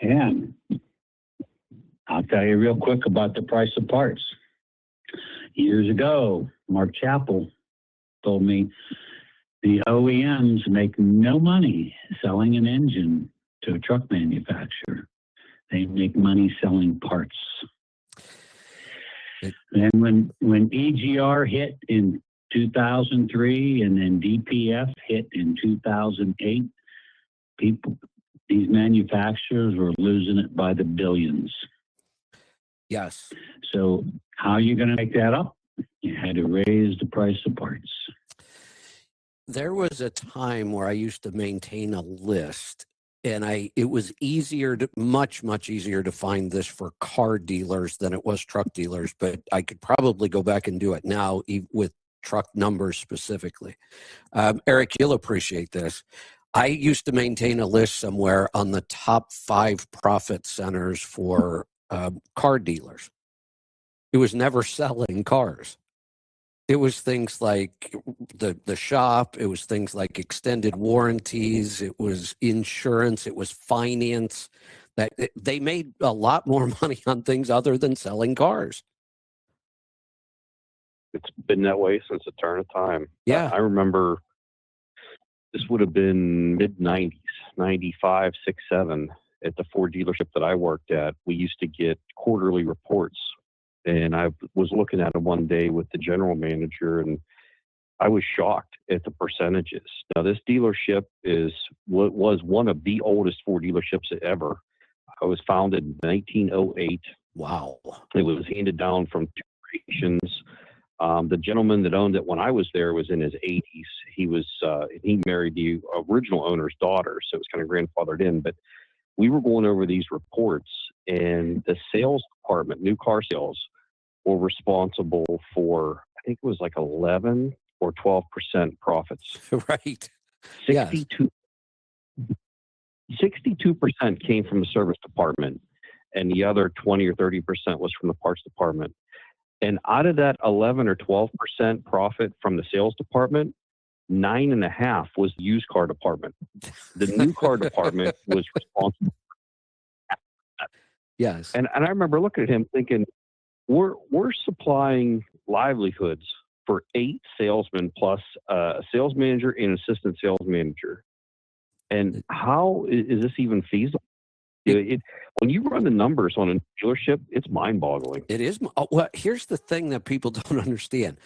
And I'll tell you real quick about the price of parts. Years ago, Mark Chappell told me the OEMs make no money selling an engine to a truck manufacturer. They make money selling parts. And when EGR hit in 2003 and then DPF hit in 2008, these manufacturers were losing it by the billions. Yes. So how are you going to make that up? You had to raise the price of parts. There was a time where I used to maintain a list, and it was much easier to find this for car dealers than it was truck dealers, but I could probably go back and do it now with truck numbers specifically. Eric, you'll appreciate this. I used to maintain a list somewhere on the top 5 profit centers for car dealers. It was never selling cars. It was things like the shop. It was things like extended warranties. It was insurance. It was finance. That they made a lot more money on things other than selling cars. It's been that way since the turn of time. Yeah. I remember this would have been mid-90s, 95, 6, 7. At the Ford dealership that I worked at, we used to get quarterly reports. And I was looking at them one day with the general manager, and I was shocked at the percentages. Now, this dealership was one of the oldest Ford dealerships ever. I was founded in 1908. Wow. It was handed down from two generations. The gentleman that owned it when I was there was in his 80s. He married the original owner's daughter, so it was kind of grandfathered in. But we were going over these reports, and the sales department, new car sales, were responsible for, I think it was like 11 or 12% profits. Right. 62% came from the service department, and the other 20 or 30% was from the parts department. And out of that 11 or 12% profit from the sales department, 9.5 was the used car department. The new car department was responsible. Yes. And I remember looking at him thinking, we're supplying livelihoods for 8 salesmen plus a sales manager and assistant sales manager. And how is this even feasible? When you run the numbers on a dealership, it's mind-boggling. It is. Well, here's the thing that people don't understand,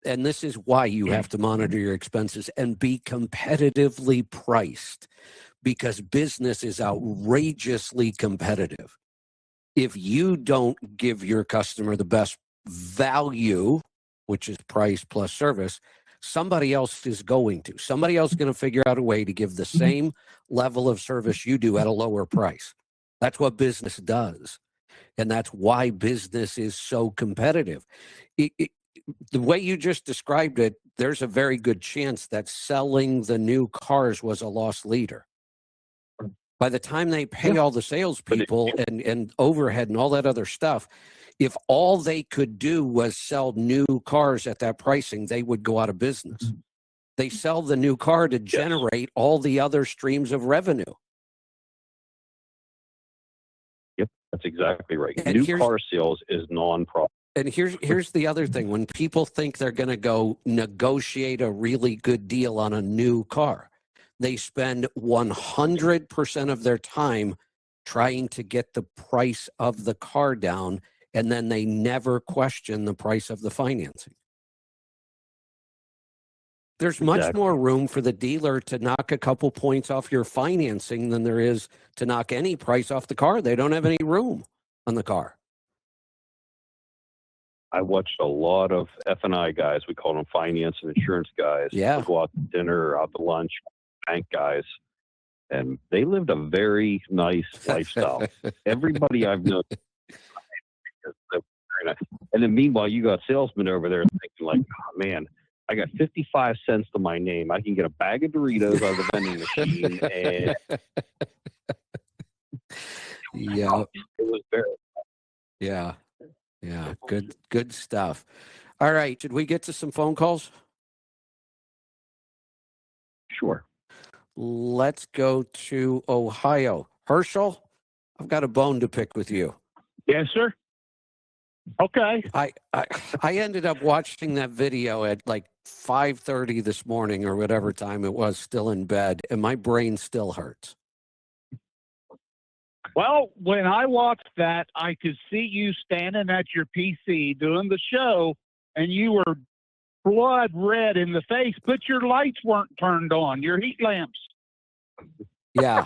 and this is why you have to monitor your expenses and be competitively priced, because business is outrageously competitive. If you don't give your customer the best value, which is price plus service, somebody else is going to. Somebody else is going to figure out a way to give the same level of service you do at a lower price. That's what business does. And that's why business is so competitive. The way you just described it, there's a very good chance that selling the new cars was a loss leader. By the time they pay all the salespeople and overhead and all that other stuff, if all they could do was sell new cars at that pricing, they would go out of business. They sell the new car to generate all the other streams of revenue. Yep, that's exactly right. And new car sales is non-profit. And here's the other thing. When people think they're going to go negotiate a really good deal on a new car, they spend 100% of their time trying to get the price of the car down, and then they never question the price of the financing. There's much more room for the dealer to knock a couple points off your financing than there is to knock any price off the car. They don't have any room on the car. I watched a lot of F&I guys. We call them finance and insurance guys. Yeah. Go out to dinner, out to lunch, bank guys. And they lived a very nice lifestyle. Everybody I've known. And then meanwhile, you got salesmen over there thinking like, oh, man, I got 55 cents to my name. I can get a bag of Doritos out of the vending machine. And yeah. It was very. Yeah. Yeah. Good stuff. All right. Should we get to some phone calls? Sure. Let's go to Ohio. Herschel, I've got a bone to pick with you. Yes, sir. Okay. I ended up watching that video at like 5:30 this morning or whatever time it was, still in bed, and my brain still hurts. Well, when I watched that, I could see you standing at your PC doing the show, and you were blood red in the face, but your lights weren't turned on, your heat lamps. Yeah.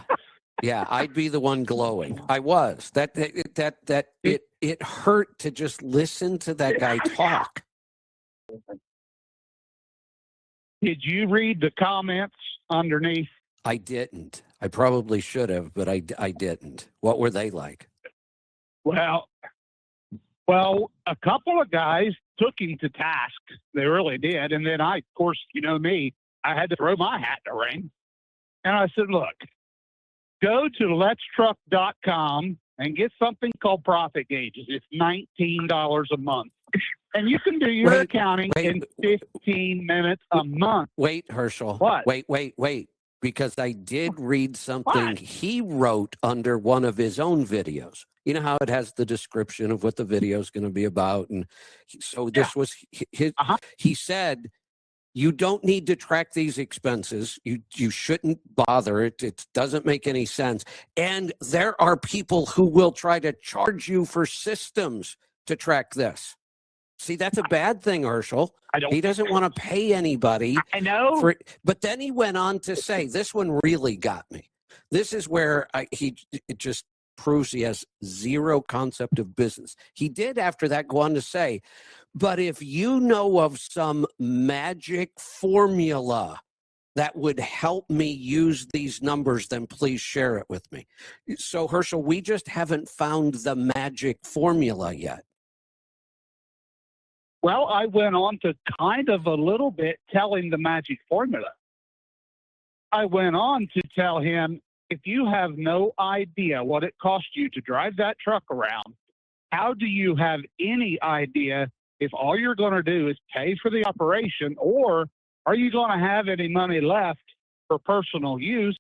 Yeah, I'd be the one glowing. I was. It hurt to just listen to that guy talk. Did you read the comments underneath? I didn't. I probably should have, but I didn't. What were they like? Well, a couple of guys took him to task. They really did. And then I, of course, you know me, I had to throw my hat in the ring. And I said, look, go to letstruck.com and get something called Profit Gauges. It's $19 a month. And you can do your accounting in 15 minutes a month. Wait, Herschel. What? Wait. Because I did read something he wrote under one of his own videos. You know how it has the description of what the video is going to be about. And so this was his, he said, you don't need to track these expenses. You shouldn't bother. It doesn't make any sense. And there are people who will try to charge you for systems to track this. See, that's a bad thing, Herschel. He doesn't want to pay anybody. I know. But then he went on to say, this one really got me. This is where it just proves he has zero concept of business. He did after that go on to say, but if you know of some magic formula that would help me use these numbers, then please share it with me. So, Herschel, we just haven't found the magic formula yet. Well, I went on to kind of a little bit tell him the magic formula. I went on to tell him, if you have no idea what it costs you to drive that truck around, how do you have any idea if all you're going to do is pay for the operation, or are you going to have any money left for personal use?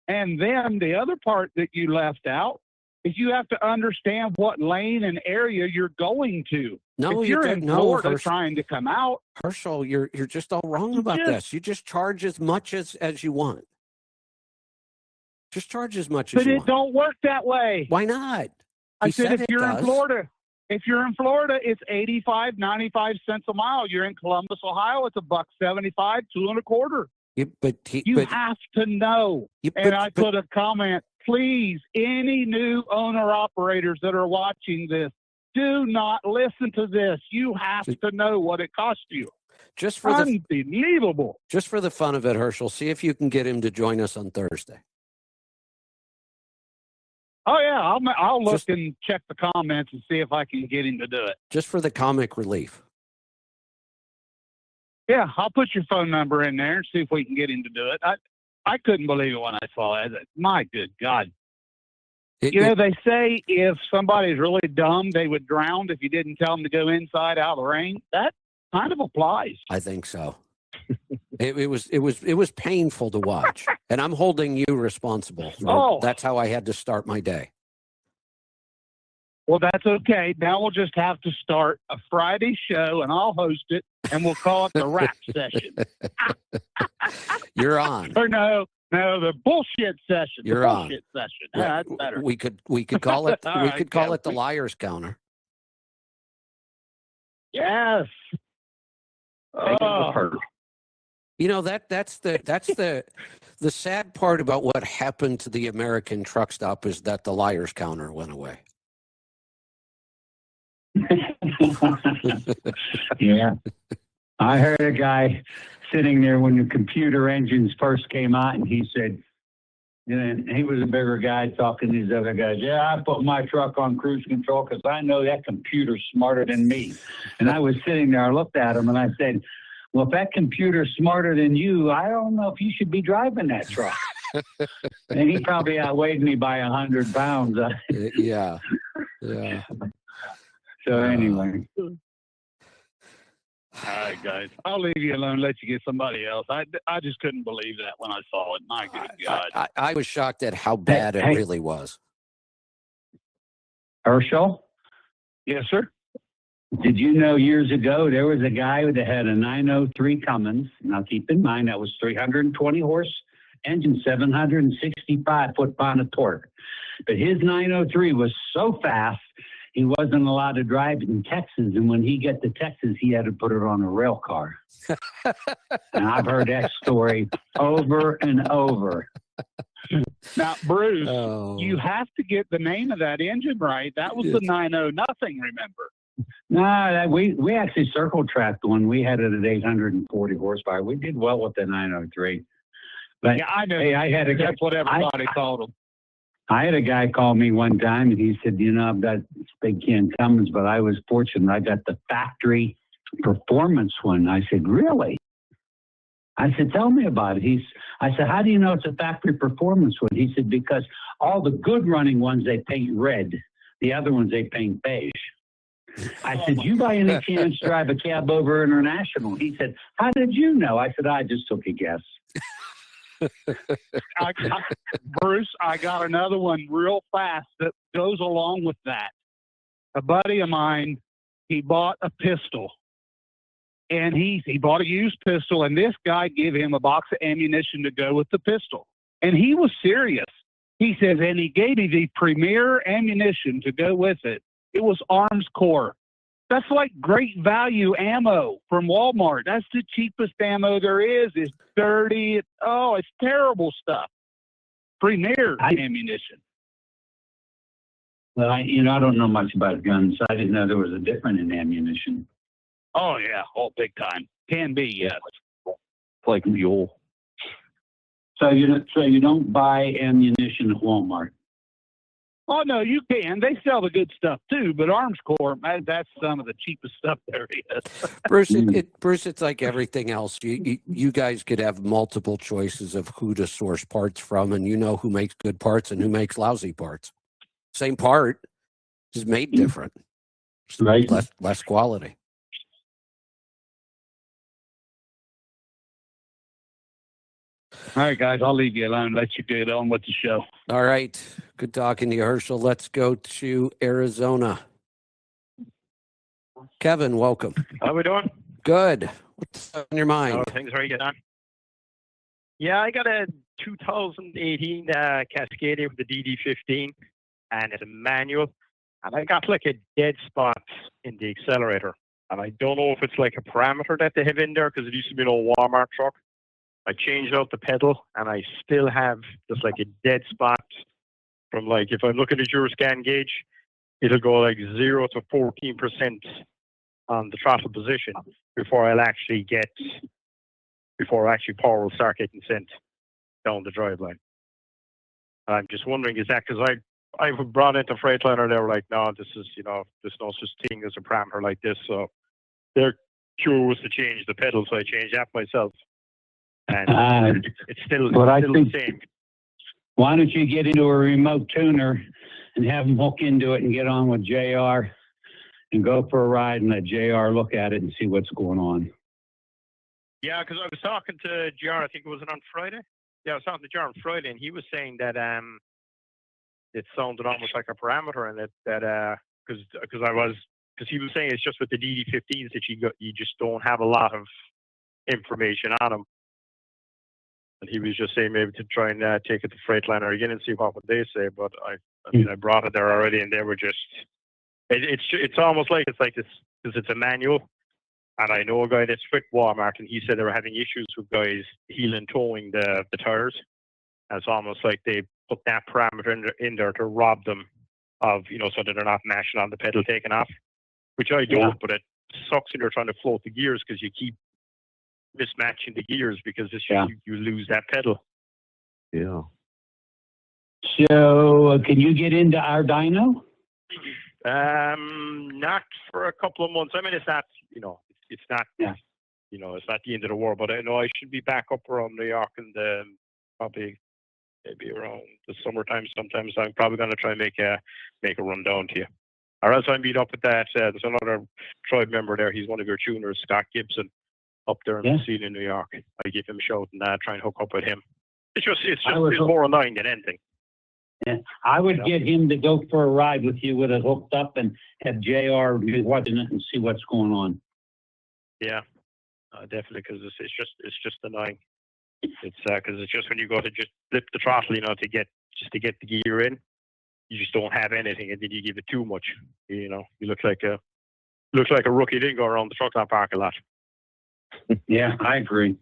And then the other part that you left out is you have to understand what lane and area you're going to. No, if you're in Florida Herschel, trying to come out, Herschel, you're just all wrong about this. You just charge as much as you want. Just charge as much as you want. But it don't work that way. Why not? I said if you're in Florida, it's 85, 95 cents a mile. You're in Columbus, Ohio, it's $1.75, $2.25. You have to know. I put a comment, please, any new owner-operators that are watching this, do not listen to this. You have to know what it costs you. Unbelievable. Just for the fun of it, Herschel, see if you can get him to join us on Thursday. Oh, yeah, I'll look and check the comments and see if I can get him to do it. Just for the comic relief. Yeah, I'll put your phone number in there and see if we can get him to do it. I couldn't believe it when I saw it. My good God. They say if somebody's really dumb, they would drown if you didn't tell them to go inside out of the rain. That kind of applies. I think so. It was painful to watch, and I'm holding you responsible. That's how I had to start my day. Well, that's okay. Now we'll just have to start a Friday show, and I'll host it, and we'll call it the rap session. You're on. Or no, the bullshit session. You're the on. Bullshit session. Yeah, that's better. We could call it the liar's counter. Yes. That's the sad part about what happened to the American truck stop is that the liar's counter went away. Yeah. I heard a guy sitting there when the computer engines first came out, and he said, he was a bigger guy talking to these other guys. Yeah, I put my truck on cruise control because I know that computer's smarter than me. And I was sitting there, I looked at him, and I said, well, if that computer's smarter than you, I don't know if you should be driving that truck. And he probably outweighed me by 100 pounds. Yeah. So anyway. All right, guys. I'll leave you alone and let you get somebody else. I just couldn't believe that when I saw it. My good God. I was shocked at how bad it really was. Herschel? Yes, sir. Did you know years ago there was a guy that had a 903 Cummins? Now keep in mind that was 320 horse engine, 765 foot-pound of torque. But his 903 was so fast he wasn't allowed to drive it in Texas, and when he got to Texas, he had to put it on a rail car. And I've heard that story over and over. Now, Bruce, you have to get the name of that engine right. That was the 90 nothing, remember? No, we actually circle tracked one. We had it at 840 horsepower. We did well with the 903. But yeah, I know. Hey, that's what everybody called them. I had a guy call me one time, and he said, I've got this big can Cummins, but I was fortunate. I got the factory performance one. I said, really? I said, tell me about it. I said, how do you know it's a factory performance one? He said, because all the good running ones, they paint red. The other ones, they paint beige. I said, you by any chance drive a cab over International? He said, how did you know? I said, I just took a guess. Bruce, I got another one real fast that goes along with that. A buddy of mine, he bought a pistol. And he bought a used pistol, and this guy gave him a box of ammunition to go with the pistol. And he was serious. He says, and he gave me the premier ammunition to go with it. It was Arms Corps. That's like great value ammo from Walmart. That's the cheapest ammo there is. It's dirty. It's terrible stuff. Premier ammunition. Well, I don't know much about guns. I didn't know there was a difference in ammunition. Oh yeah, all big time. Can be, yes. It's like mule. So you don't buy ammunition at Walmart. Oh no, you can. They sell the good stuff too, but Arms Corps, that's some of the cheapest stuff there is. Bruce, Bruce, it's like everything else. You guys could have multiple choices of who to source parts from, and you know who makes good parts and who makes lousy parts. Same part, just made different. Right. Less quality. All right, guys, I'll leave you alone. Let you get on with the show. All right. Good talking to you, Herschel. Let's go to Arizona. Kevin, welcome. How we doing? Good. What's on your mind? How things are you getting on? Yeah, I got a 2018 Cascadia with the DD15, and it's a manual. And I got like a dead spot in the accelerator. And I don't know if it's like a parameter that they have in there, because it used to be an old Walmart truck. I changed out the pedal, and I still have just like a dead spot from, like, if I'm looking at Euroscan gauge, it'll go like 0 to 14% on the throttle position before power will start getting sent down the drive line. I'm just wondering, is that because I've brought into Freightliner, they were like, no, this is, there's no such thing as a parameter like this. So their cure was to change the pedal, so I changed that myself. And it's still the same. Why don't you get into a remote tuner and have them hook into it and get on with JR and go for a ride and let JR look at it and see what's going on? Yeah, because I was talking to JR, I think it was on Friday. Yeah, I was talking to JR on Friday, and he was saying that it sounded almost like a parameter, and because he was saying it's just with the DD15s that you just don't have a lot of information on them. And he was just saying maybe to try and take it to Freightliner again and see what they say. But I brought it there already, and they were just it's almost like this because it's a manual. And I know a guy that's with Walmart, and he said they were having issues with guys heel and toeing the tires. And it's almost like they put that parameter in there to rob them of, so that they're not mashing on the pedal taking off, which I don't. But it sucks when you're trying to float the gears because you keep mismatching the gears because you lose that pedal. Yeah. So can you get into our dyno? Not for a couple of months. I mean, it's not, it's not, it's not the end of the world, but I know I should be back up around New York and probably maybe around the summertime. Sometimes I'm probably going to try and make a run down to you. Or else I meet up with that. There's another tribe member there. He's one of your tuners, Scott Gibson, up there in the scene in New York. I give him a shout and try and hook up with him. It's more annoying than anything. Yeah, I would get him to go for a ride with you with it hooked up and have JR be watching it and see what's going on. Yeah, definitely, because it's just annoying. It's because it's just when you go to just flip the throttle, to get the gear in, you just don't have anything, and then you give it too much. You look like a rookie. Didn't go around the truck stop park a lot. Yeah, I agree.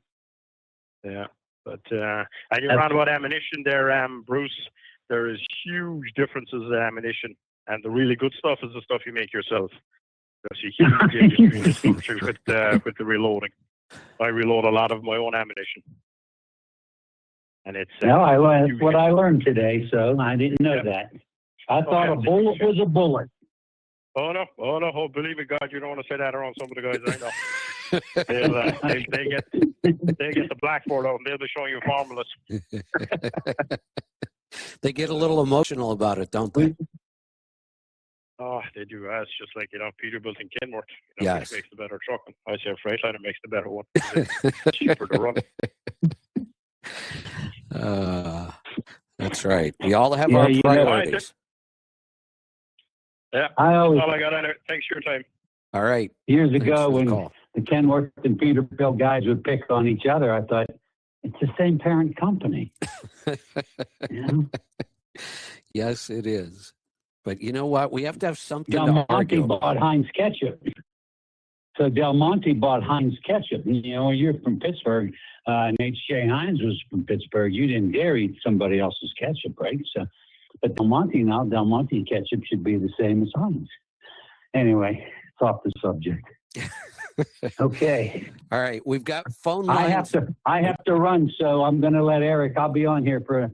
Yeah, but and you're on about ammunition there, Bruce. There is huge differences in ammunition, and the really good stuff is the stuff you make yourself. There's a huge difference with the reloading. I reload a lot of my own ammunition, and it's I learned what I learned today, so I didn't know that. I thought a bullet was a bullet. Oh no! Oh, believe me, God, you don't want to say that around some of the guys I know. they get the blackboard out and they'll be showing you formulas. They get a little emotional about it, don't they? Oh, they do. It's just like, Peterbilt and Kenworth. Yes. Which makes the better truck. I say Freightliner makes the better one. It's cheaper to run. That's right. We all have our priorities. Yeah, that's all I got on it. Thanks for your time. All right. Years ago, when the Kenworth and Peterbilt guys would pick on each other, I thought, it's the same parent company. Yes, it is. But you know what? We have to have something Del to argue Monte bought Heinz ketchup. So Del Monte bought Heinz ketchup. You're from Pittsburgh, and H.J. Heinz was from Pittsburgh. You didn't dare eat somebody else's ketchup, right? So But Del Monte now, Del Monte ketchup should be the same as Heinz. Anyway, it's off the subject. Okay. All right, we've got phone lines. I have to run, so I'm going to let Eric. I'll be on here for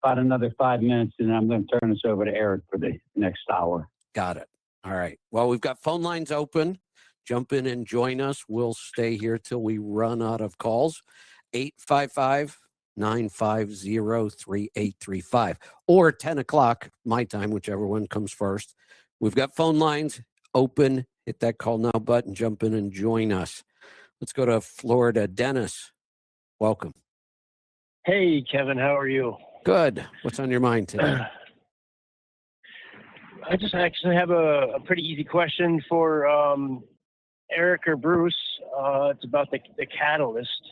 about another 5 minutes, and I'm going to turn this over to Eric for the next hour. Got it. All right. Well, we've got phone lines open. Jump in and join us. We'll stay here till we run out of calls. 855-950-3835 or 10 o'clock my time, whichever one comes first. We've got phone lines open. Hit that call now button. Jump in and join us. Let's go to Florida. Dennis, welcome. Hey, Kevin, how are you? Good. What's on your mind today? I just actually have a pretty easy question for Eric or Bruce. It's about the catalyst.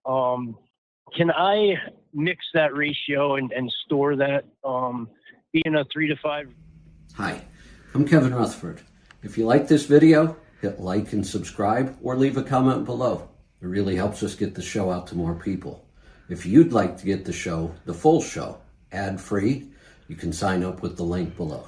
Can I mix that ratio and store that being a 3 to 5? Hi, I'm Kevin Rutherford. If you like this video, hit like and subscribe or leave a comment below. It really helps us get the show out to more people. If you'd like to get the show, the full show, ad-free, you can sign up with the link below.